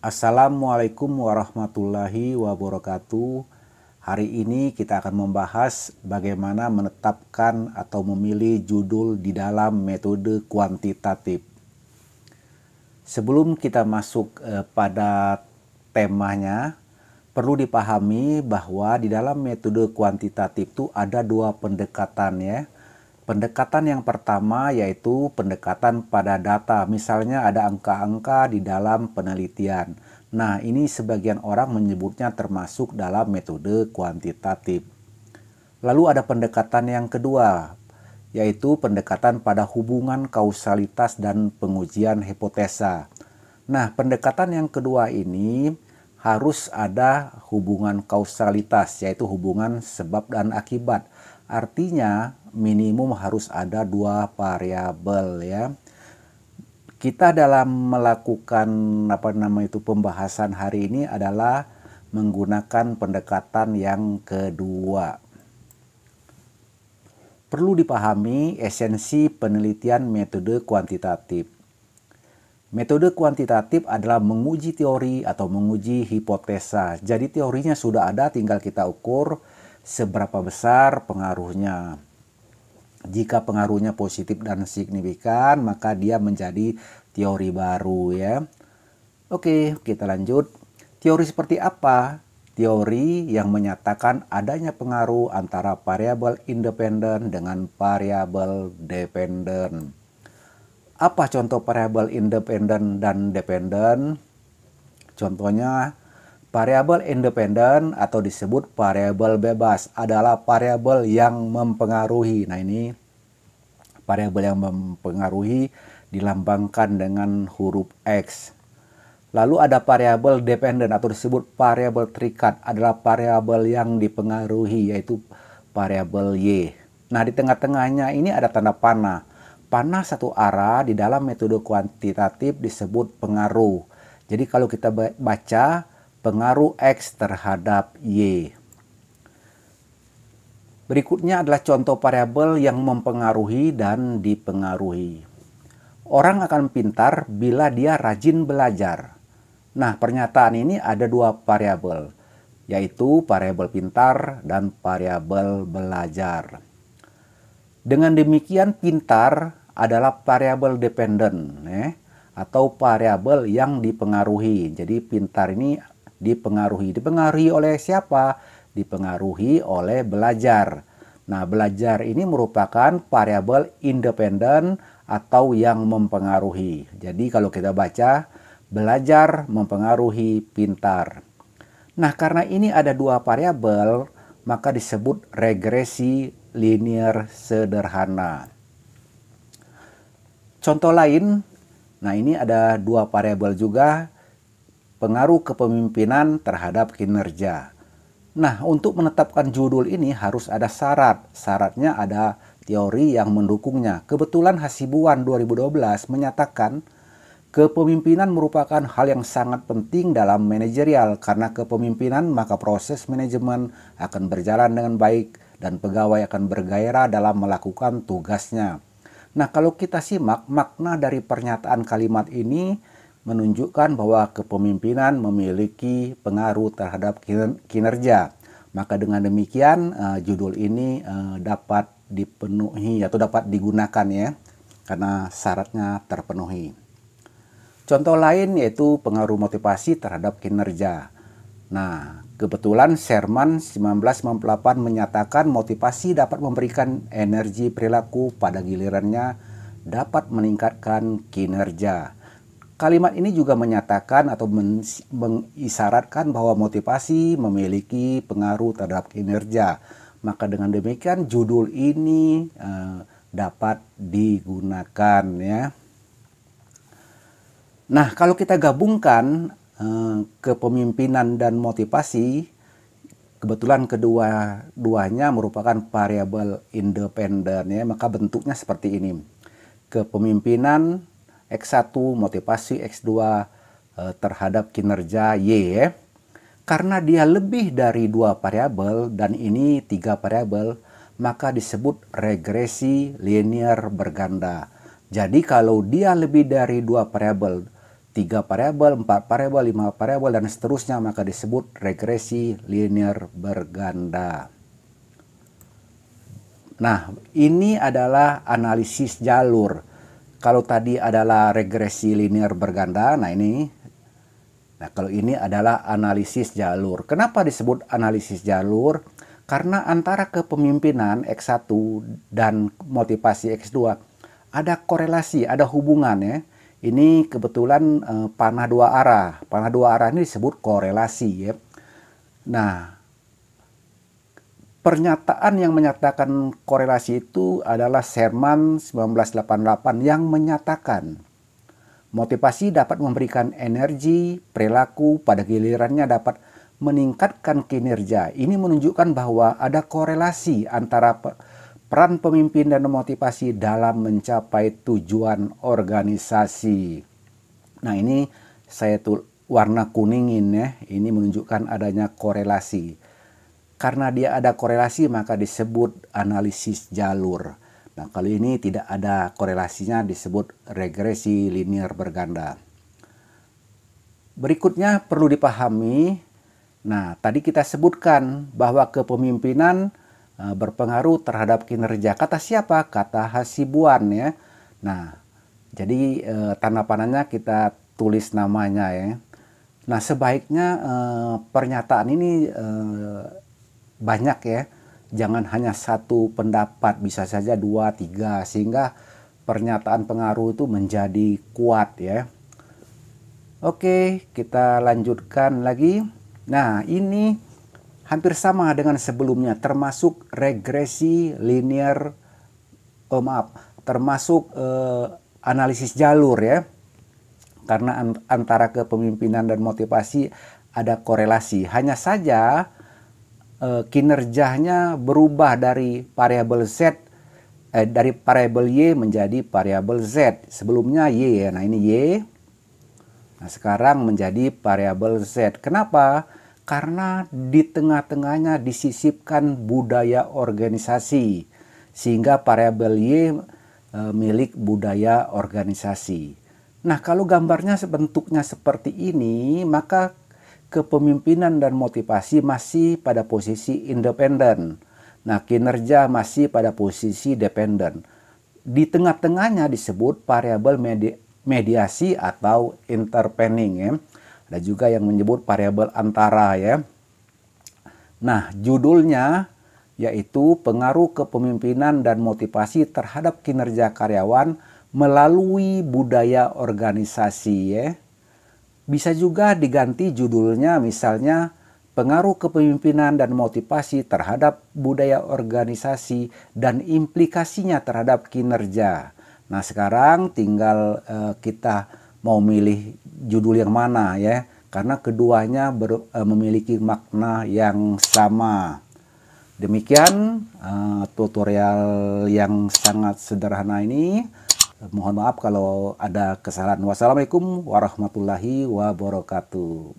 Assalamualaikum warahmatullahi wabarakatuh. Hari ini kita akan membahas bagaimana menetapkan atau memilih judul di dalam metode kuantitatif. Sebelum kita masuk pada temanya, perlu dipahami bahwa di dalam metode kuantitatif itu ada dua pendekatan ya. Pendekatan yang pertama yaitu pendekatan pada data. Misalnya ada angka-angka di dalam penelitian. Nah, ini sebagian orang menyebutnya termasuk dalam metode kuantitatif. Lalu ada pendekatan yang kedua, yaitu pendekatan pada hubungan kausalitas dan pengujian hipotesa. Nah, pendekatan yang kedua ini harus ada hubungan kausalitas, yaitu hubungan sebab dan akibat. Artinya minimum harus ada dua variabel ya. Kita dalam melakukan pembahasan hari ini adalah menggunakan pendekatan yang kedua. Perlu dipahami esensi penelitian metode kuantitatif. Metode kuantitatif adalah menguji teori atau menguji hipotesa. Jadi teorinya sudah ada, tinggal kita ukur seberapa besar pengaruhnya. Jika pengaruhnya positif dan signifikan, maka dia menjadi teori baru ya. Oke, kita lanjut. Teori seperti apa? Teori yang menyatakan adanya pengaruh antara variabel independen dengan variabel dependen. Apa contoh variabel independen dan dependen? Contohnya, variabel independen atau disebut variabel bebas adalah variabel yang mempengaruhi. Nah, ini variabel yang mempengaruhi dilambangkan dengan huruf X. Lalu ada variabel dependen atau disebut variabel terikat adalah variabel yang dipengaruhi, yaitu variabel Y. Nah, di tengah-tengahnya ini ada tanda panah. Panah satu arah di dalam metode kuantitatif disebut pengaruh. Jadi kalau kita baca pengaruh X terhadap Y. Berikutnya adalah contoh variabel yang mempengaruhi dan dipengaruhi. Orang akan pintar bila dia rajin belajar. Nah, pernyataan ini ada dua variabel, yaitu variabel pintar dan variabel belajar. Dengan demikian, pintar adalah variabel dependen, atau variabel yang dipengaruhi. Jadi pintar ini dipengaruhi. Dipengaruhi oleh siapa? Dipengaruhi oleh belajar. Nah, belajar ini merupakan variabel independen atau yang mempengaruhi. Jadi kalau kita baca, belajar mempengaruhi pintar. Nah, karena ini ada dua variabel, maka disebut regresi linear sederhana. Contoh lain, nah ini ada dua variabel juga, pengaruh kepemimpinan terhadap kinerja. Nah, untuk menetapkan judul ini harus ada syarat. Syaratnya ada teori yang mendukungnya. Kebetulan Hasibuan 2012 menyatakan kepemimpinan merupakan hal yang sangat penting dalam manajerial. Karena kepemimpinan, maka proses manajemen akan berjalan dengan baik dan pegawai akan bergairah dalam melakukan tugasnya. Nah, kalau kita simak makna dari pernyataan kalimat ini menunjukkan bahwa kepemimpinan memiliki pengaruh terhadap kinerja. Maka dengan demikian judul ini dapat dipenuhi atau dapat digunakan ya, karena syaratnya terpenuhi. Contoh lain yaitu pengaruh motivasi terhadap kinerja. Nah, kebetulan Sherman 1998 menyatakan motivasi dapat memberikan energi perilaku, pada gilirannya dapat meningkatkan kinerja. Kalimat ini juga menyatakan atau mengisyaratkan bahwa motivasi memiliki pengaruh terhadap kinerja. Maka dengan demikian judul ini dapat digunakan ya. Nah, kalau kita gabungkan kepemimpinan dan motivasi, kebetulan kedua-duanya merupakan variabel independen ya, maka bentuknya seperti ini. Kepemimpinan X1, motivasi X2 terhadap kinerja Y. Karena dia lebih dari dua variabel dan ini tiga variabel, maka disebut regresi linear berganda. Jadi kalau dia lebih dari dua variabel 3 variabel, 4 variabel, 5 variabel, dan seterusnya, maka disebut regresi linear berganda. Nah, ini adalah analisis jalur. Kalau tadi adalah regresi linear berganda, nah kalau ini adalah analisis jalur. Kenapa disebut analisis jalur? Karena antara kepemimpinan X1 dan motivasi X2 ada korelasi, ada hubungan ya. Ini kebetulan panah dua arah. Panah dua arah ini disebut korelasi ya. Nah, pernyataan yang menyatakan korelasi itu adalah Sherman 1988 yang menyatakan motivasi dapat memberikan energi, perilaku pada gilirannya dapat meningkatkan kinerja. Ini menunjukkan bahwa ada korelasi antara peran pemimpin dan motivasi dalam mencapai tujuan organisasi. Nah, ini saya warna kuningin ya. Ini menunjukkan adanya korelasi. Karena dia ada korelasi maka disebut analisis jalur. Nah, kali ini tidak ada korelasinya disebut regresi linear berganda. Berikutnya perlu dipahami. Nah, tadi kita sebutkan bahwa kepemimpinan berpengaruh terhadap kinerja. Kata siapa? Kata Hasibuan ya. Nah, jadi tanda panahnya kita tulis namanya ya. Nah, sebaiknya pernyataan ini banyak ya, jangan hanya satu pendapat, bisa saja 2, 3, sehingga pernyataan pengaruh itu menjadi kuat ya. Oke, kita lanjutkan lagi. Nah, ini hampir sama dengan sebelumnya, termasuk regresi linear, termasuk analisis jalur ya. Karena antara kepemimpinan dan motivasi ada korelasi. Hanya saja kinerjanya berubah dari variabel Z, dari variabel Y menjadi variabel Z. Sebelumnya Y ya, nah ini Y. Nah sekarang menjadi variabel Z. Kenapa? Karena di tengah-tengahnya disisipkan budaya organisasi. Sehingga variabel Y milik budaya organisasi. Nah kalau gambarnya bentuknya seperti ini, maka kepemimpinan dan motivasi masih pada posisi independen. Nah, kinerja masih pada posisi dependen. Di tengah-tengahnya disebut variabel mediasi atau intervening ya. Ada juga yang menyebut variabel antara ya. Nah, judulnya yaitu pengaruh kepemimpinan dan motivasi terhadap kinerja karyawan melalui budaya organisasi ya. Bisa juga diganti judulnya misalnya pengaruh kepemimpinan dan motivasi terhadap budaya organisasi dan implikasinya terhadap kinerja. Nah sekarang tinggal kita mau milih judul yang mana ya. Karena keduanya memiliki makna yang sama. Demikian tutorial yang sangat sederhana ini. Mohon maaf kalau ada kesalahan. Wassalamualaikum warahmatullahi wabarakatuh.